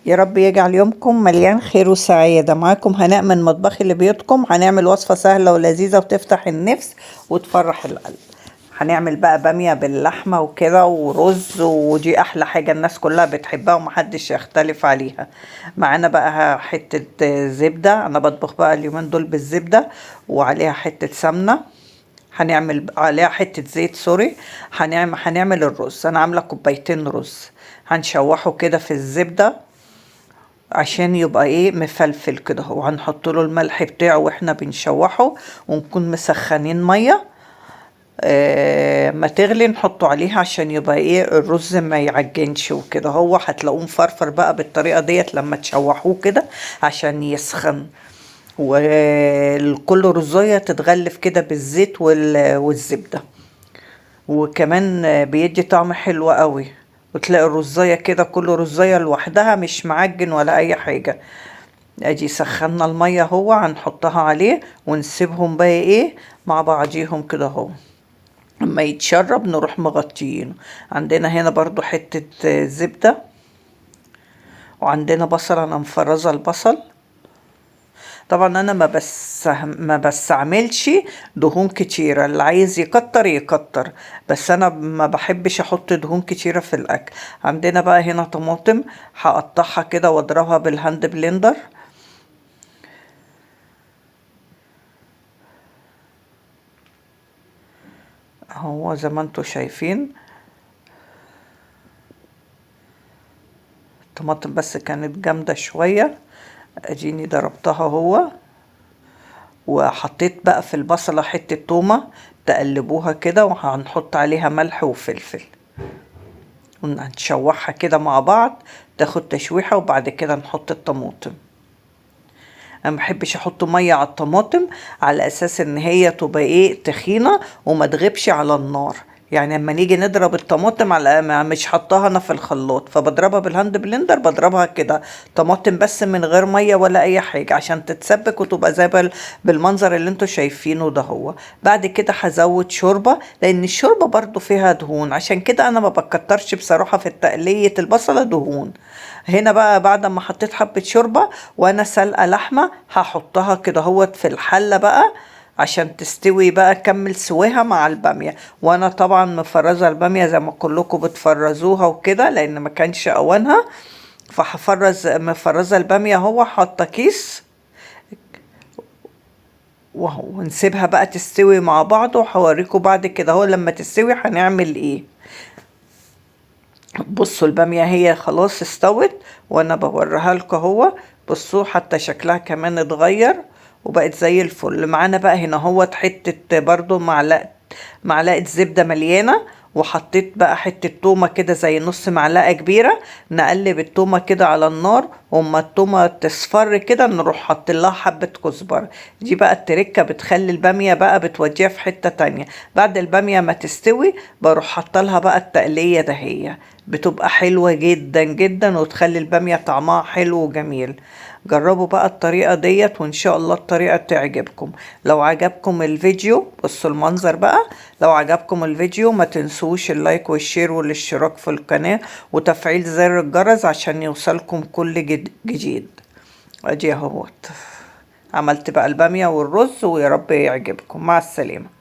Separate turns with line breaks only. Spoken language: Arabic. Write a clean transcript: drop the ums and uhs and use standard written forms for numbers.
يا رب يجعل يومكم مليان خير وسعادة. معاكم هناء من مطبخي لبيوتكم. هنعمل وصفة سهلة ولذيذة وتفتح النفس وتفرح القلب. هنعمل بقى بامية باللحمة وكده ورز، ودي أحلى حاجة الناس كلها بتحبها ومحدش يختلف عليها. معانا بقى حتة زبدة، أنا بطبخ بقى اليومين دول بالزبدة وعليها حتة سمنة. هنعمل عليها حتة زيت سوري. هنعمل الرز. أنا عاملة كوبايتين رز، هنشوحه كده في الزبدة عشان يبقى ايه مفلفل كده. وهنحط له الملح بتاعه واحنا بنشوحه، ونكون مسخنين ميه ما تغلي نحطه عليها عشان يبقى ايه الرز ما يعجنش وكده. هو هتلاقوه مفرفر بقى بالطريقه ديت لما تشوحوه كده عشان يسخن. وكل رزايه تتغلف كده بالزيت والزبده، وكمان بيدي طعم حلو قوي. وتلاقي الرزايه كده كل رزايه لوحدها مش معجن ولا اي حاجه. ادي سخنا الميه، هو هنحطها عليه ونسيبهم بقى ايه مع بعضيهم كده اهو. اما يتشرب نروح مغطيينه. عندنا هنا برضو حته زبده، وعندنا بصل. انا مفرزه البصل. طبعا انا ما بستعملش دهون كتيره، اللي عايز يكتر يكتر، بس انا ما بحبش احط دهون كتيره في الاكل. عندنا بقى هنا طماطم، هقطعها كده واضربها بالهاند بلندر. هو زي ما انتوا شايفين الطماطم بس كانت جامده شويه، اديني ضربتها هو. وحطيت بقى في البصلة حتة تومة، تقلبوها كده وهنحط عليها ملح وفلفل ونشوحها كده مع بعض تاخد تشويحة، وبعد كده نحط الطماطم. انا محبش احط مية على الطماطم على اساس ان هي تبقى ايه تخينة وما تغيبش على النار. يعني لما نيجي نضرب الطماطم على مش حطاها انا في الخلاط، فبضربها بالهاند بلندر، بضربها كده طماطم بس من غير ميه ولا اي حاجه عشان تتسبك وتبقى زي بالمنظر اللي انتوا شايفينه ده. هو بعد كده هزود شوربه لان الشوربه برضو فيها دهون، عشان كده انا ما بكترش بصراحه في تقليه البصله دهون. هنا بقى بعد ما حطيت حبه شوربه وانا سلقه لحمه هحطها كده هوت في الحله بقى عشان تستوي بقى كمل سواها مع البامية. وانا طبعا مفرزة البامية زي ما كلكم بتفرزوها وكده لان ما كانش اوانها، مفرزة البامية. هو حاطة كيس وهو نسيبها بقى تستوي مع بعض، وهوريكم بعد كده هو لما تستوي هنعمل ايه. بصوا البامية هي خلاص استوت وانا بوريها لكم اهو. بصوا حتى شكلها كمان اتغير وبقت زي الفل. معانا بقى هنا هو حتة برضو معلقة زبدة مليانة، وحطيت بقى حتة تومة كده زي نص معلقة كبيرة. نقلب التومة كده على النار، وما التومة تصفر كده نروح حط لها حبة كزبرة. دي بقى التركة بتخلي البامية بقى بتوديها في حتة تانية. بعد البامية ما تستوي بروح حط لها بقى التقلية دهية، بتبقى حلوة جدا جدا وتخلي البامية طعمها حلو وجميل. جربوا بقى الطريقة ديت وان شاء الله الطريقة تعجبكم. لو عجبكم الفيديو بصوا المنظر بقى. لو عجبكم الفيديو ما تنسوش اللايك والشير والاشتراك في القناة وتفعيل زر الجرس عشان يوصلكم كل جديد. ادي اهوت عملت بقى البامية والرز، ويا رب يعجبكم. مع السلامة.